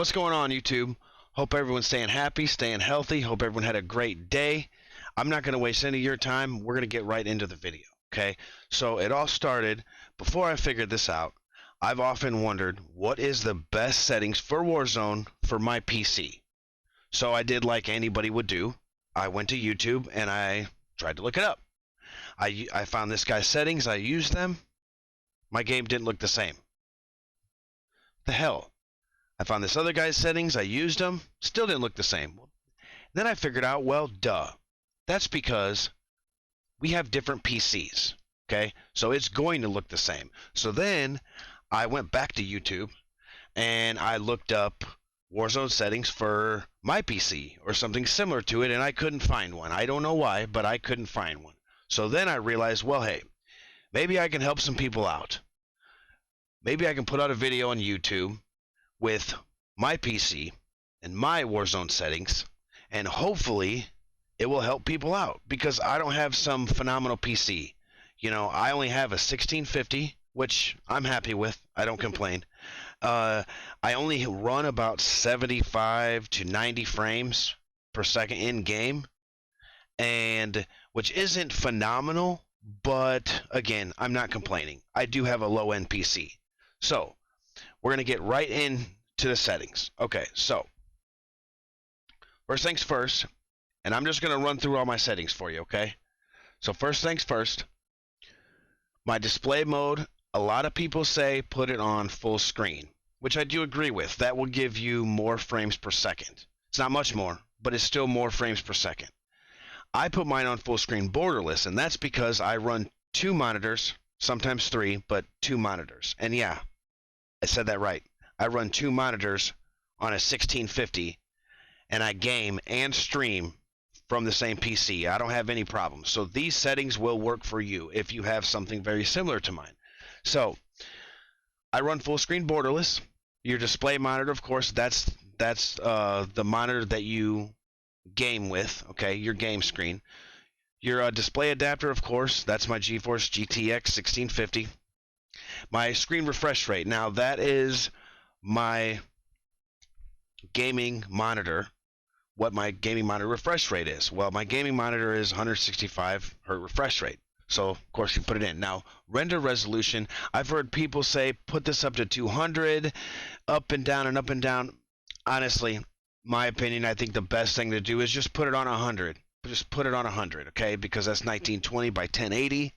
What's going on, YouTube? Hope everyone's staying happy, staying healthy. Hope everyone had a great day. I'm not going to waste any of your time. We're going to get right into the video, okay? So it all started, before I figured this out, I've often wondered what is the best settings for Warzone for my PC. So I did like anybody would do. I went to YouTube and I tried to look it up. I found this guy's settings. I used them. My game didn't look the same. The hell? I found this other guy's settings, I used them, still didn't look the same. Then I figured out, well, duh. That's because we have different PCs, okay? So it's going to look the same. So then I went back to YouTube and I looked up Warzone settings for my PC or something similar to it, and I couldn't find one. I don't know why, but I couldn't find one. So then I realized, well, hey, maybe I can help some people out. Maybe I can put out a video on YouTube with my PC and my Warzone settings, and hopefully it will help people out because I don't have some phenomenal PC. You know, I only have a 1650, which I'm happy with. I don't complain. I only run about 75 to 90 frames per second in game, and which isn't phenomenal, but again, I'm not complaining. I do have a low-end PC. So we're going to get right into the settings. Okay, so first things first, and I'm just going to run through all my settings for you, okay? So first things first, my display mode, a lot of people say put it on full screen, which I do agree with. That will give you more frames per second. It's not much more, but it's still more frames per second. I put mine on full screen borderless, and that's because I run 2 monitors, sometimes 3, but 2 monitors. And yeah, I said that right. I run 2 monitors on a 1650, and I game and stream from the same PC. I don't have any problems. So these settings will work for you if you have something very similar to mine. So I run full screen borderless. Your display monitor, of course, that's the monitor that you game with, okay, your game screen. Your display adapter, of course, that's my GeForce GTX 1650. My screen refresh rate, now that is my gaming monitor, what my gaming monitor refresh rate is. Well, my gaming monitor is 165 hertz refresh rate. So, of course, you put it in. Now, render resolution, I've heard people say put this up to 200, up and down and up and down. Honestly, my opinion, I think the best thing to do is just put it on 100. Just put it on 100, okay? Because that's 1920 by 1080.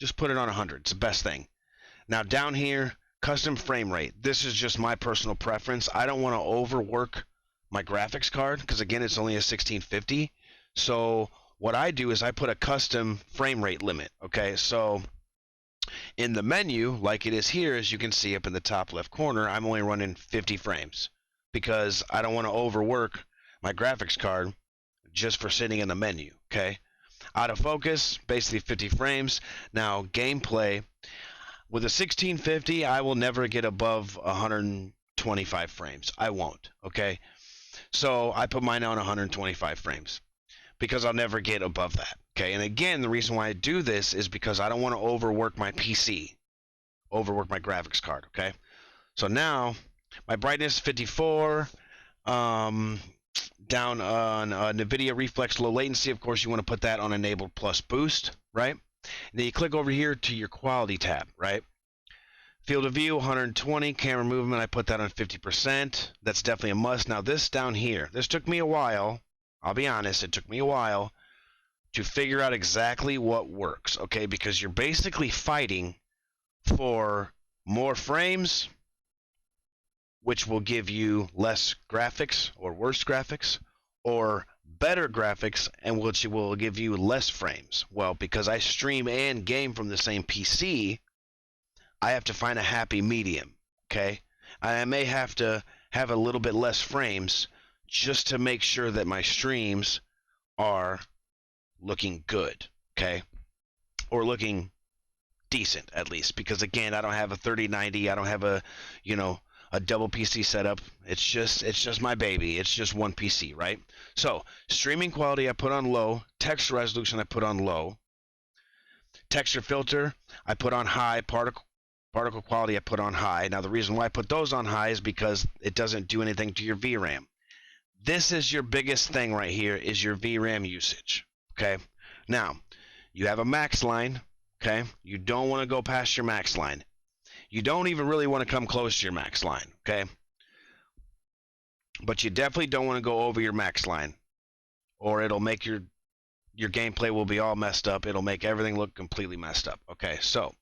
Just put it on 100. It's the best thing. Now, down here, custom frame rate. This is just my personal preference. I don't want to overwork my graphics card because, again, it's only a 1650. So what I do is I put a custom frame rate limit, okay? So in the menu, like it is here, as you can see up in the top left corner, I'm only running 50 frames because I don't want to overwork my graphics card just for sitting in the menu, okay? Out of focus, basically 50 frames. Now, gameplay. With a 1650, I will never get above 125 frames. I won't, okay? So I put mine on 125 frames because I'll never get above that, okay? And again, the reason why I do this is because I don't want to overwork my PC, overwork my graphics card, okay? So now, my brightness 54, down on NVIDIA Reflex Low Latency, of course, you want to put that on Enabled Plus Boost, right? And then you click over here to your quality tab, right? Field of view, 120. Camera movement, I put that on 50%. That's definitely a must. Now this down here, this took me a while. I'll be honest, it took me a while to figure out exactly what works, okay? Because you're basically fighting for more frames, which will give you less graphics or worse graphics, or better graphics and which will give you less frames. Well, because I stream and game from the same PC, I have to find a happy medium, okay? I may have to have a little bit less frames just to make sure that my streams are looking good, okay? Or looking decent, at least, because again, I don't have a 3090, I don't have a, you know, a double PC setup. It's just my baby. It's just one PC, right? So streaming quality I put on low. Texture resolution I put on low. Texture filter I put on high. Particle Particle quality I put on high. Now the reason why I put those on high is because it doesn't do anything to your VRAM. This is your biggest thing right here, is your VRAM usage. Okay. Now you have a max line. Okay. You don't want to go past your max line. You don't even really want to come close to your max line. Okay. But you definitely don't want to go over your max line, or it'll make your gameplay will be all messed up. It'll make everything look completely messed up. Okay, so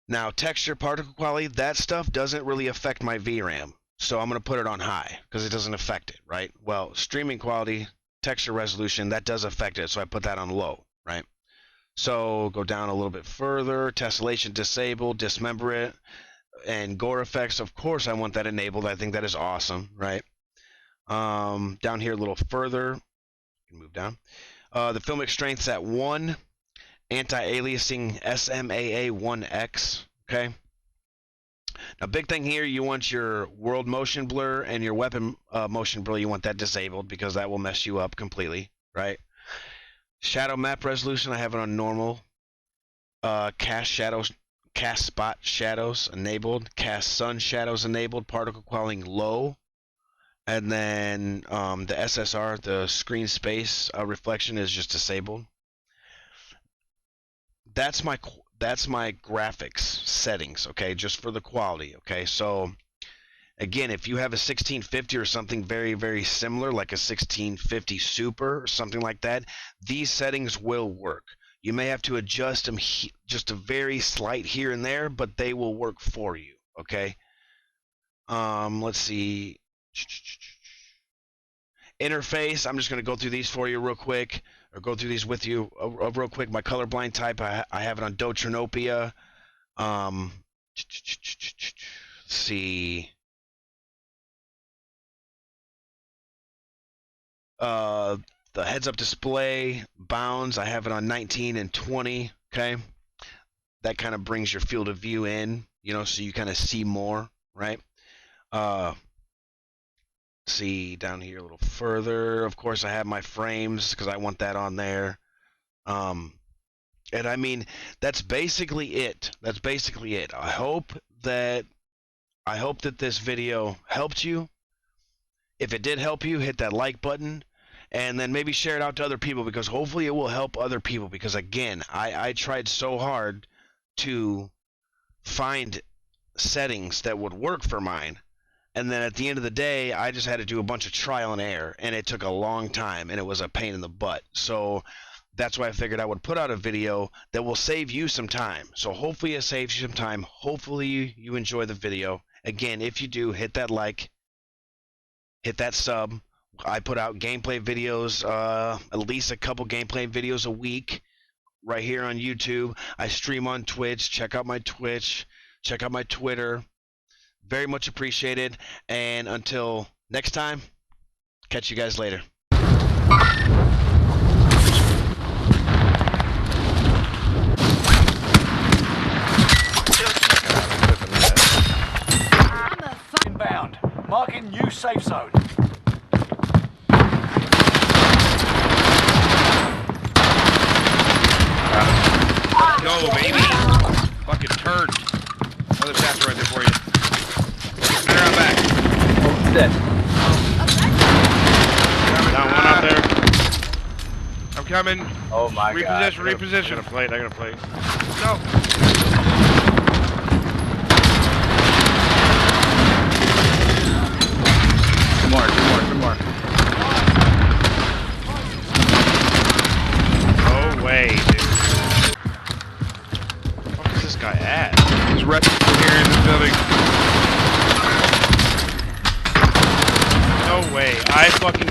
now texture, particle quality, that stuff doesn't really affect my VRAM. So I'm going to put it on high because it doesn't affect it, right? Well, streaming quality, texture resolution, that does affect it. So I put that on low, right? So go down a little bit further, tessellation disabled, dismember it, and gore effects, of course I want that enabled. I think that is awesome, right? Down here a little further, move down. The filmic strength's at 1, anti-aliasing SMAA 1X, okay? Now, big thing here, you want your world motion blur and your weapon motion blur, you want that disabled because that will mess you up completely, right? Shadow map resolution, I have it on normal. Cast spot shadows enabled, cast sun shadows enabled, particle quality low, and then the SSR, the screen space reflection, is just disabled. That's my graphics settings, okay, just for the quality, okay? So again, if you have a 1650 or something very, very similar, like a 1650 Super or something like that, these settings will work. You may have to adjust them just a very slight here and there, but they will work for you, okay? Let's see. Interface, I'm just going to go through these for you real quick, or go through these with you real quick. My colorblind type, I have it on Dotronopia. Let's see. The heads-up display, bounds, I have it on 19 and 20, okay? That kind of brings your field of view in, you know, so you kind of see more, right? See down here a little further. Of course, I have my frames because I want that on there. And I mean, that's basically it. That's basically it. I hope that this video helped you. If it did help you, hit that like button. And then maybe share it out to other people, because hopefully it will help other people. Because again, I tried so hard to find settings that would work for mine. And then at the end of the day, I just had to do a bunch of trial and error. And it took a long time. And it was a pain in the butt. So that's why I figured I would put out a video that will save you some time. So hopefully it saves you some time. Hopefully you enjoy the video. Again, if you do, hit that like. Hit that sub. I put out gameplay videos, at least a couple gameplay videos a week right here on YouTube. I stream on Twitch. Check out my Twitch. Check out my Twitter. Very much appreciated. And until next time, catch you guys later. Inbound. Marking new safe zone. Go, baby. Fucking turd. Another chapter right there for you. Turn around back. Oh, it's dead. Down one out there. I'm coming. Oh my god. Reposition. I gotta play. No. Two more. No way, dude. What is this guy at? He's resting here in the building. No way. I fucking